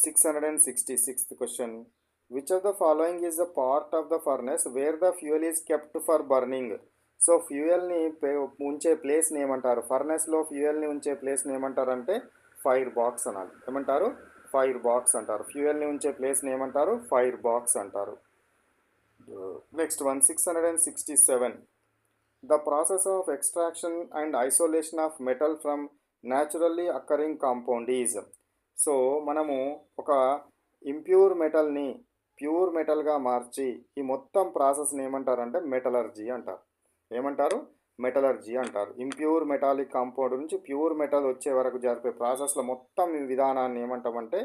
666th question. Which of the following is a part of the furnace where the fuel is kept for burning? So ఫ్యూయల్ని ఉంచే ప్లేస్ని ఏమంటారు? ఫర్నెస్లో ఫ్యూయల్ని ఉంచే ప్లేస్ని ఏమంటారు అంటే ఫైర్ బాక్స్ అనాలి. ఏమంటారు? ఫైర్ బాక్స్ అంటారు. ఫ్యూయల్ని ఉంచే ప్లేస్ని ఏమంటారు? ఫైర్ బాక్స్ అంటారు. Next one 667. The process of extraction and isolation of metal from naturally occurring compound is. So మనము ఒక ఇంప్యూర్ మెటల్ని ప్యూర్ మెటల్గా మార్చి ఈ మొత్తం ప్రాసెస్ని ఏమంటారంటే మెటలర్జీ అంటారు. ఏమంటారు? మెటలర్జీ అంటారు. ఇంప్యూర్ మెటాలిక్ కాంపౌండ్ నుంచి ప్యూర్ మెటల్ వచ్చే వరకు జరిపే ప్రాసెస్లో మొత్తం ఈ విధానాన్ని ఏమంటామంటే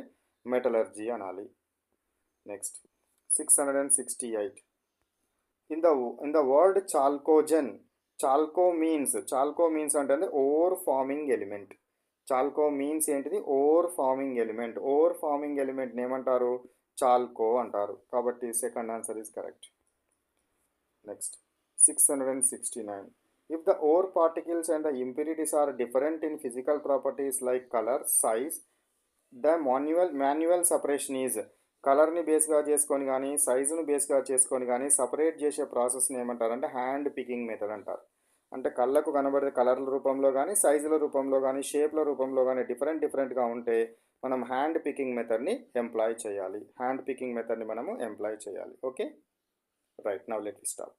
మెటలర్జీ అనాలి. Next 668. In the word chalcogen, chalco means అంటే ore forming element. Chalco means ఏంటిది? Ore forming element. Ore forming ఎలిమెంట్ని ఏమంటారు? చాల్కో అంటారు. కాబట్టి second answer is correct. Next 669. If the ore particles and the impurities are different in physical properties like color, size, the manual separation is. కలర్ని బేస్గా చేసుకొని కానీ సైజును బేస్గా చేసుకొని కానీ సపరేట్ చేసే ప్రాసెస్ని ఏమంటారంటే హ్యాండ్ పికింగ్ మెథడ్ అంటారు. అంటే కళ్ళకు కనబడే కలర్ల రూపంలో కానీ సైజుల రూపంలో కానీ షేప్ల రూపంలో కానీ డిఫరెంట్గా ఉంటే మనం హ్యాండ్ పికింగ్ మెథడ్ని ఎంప్లాయ్ చేయాలి. హ్యాండ్ పికింగ్ మెథడ్ని మనము ఎంప్లాయ్ చేయాలి. Okay, right. Now let we stop.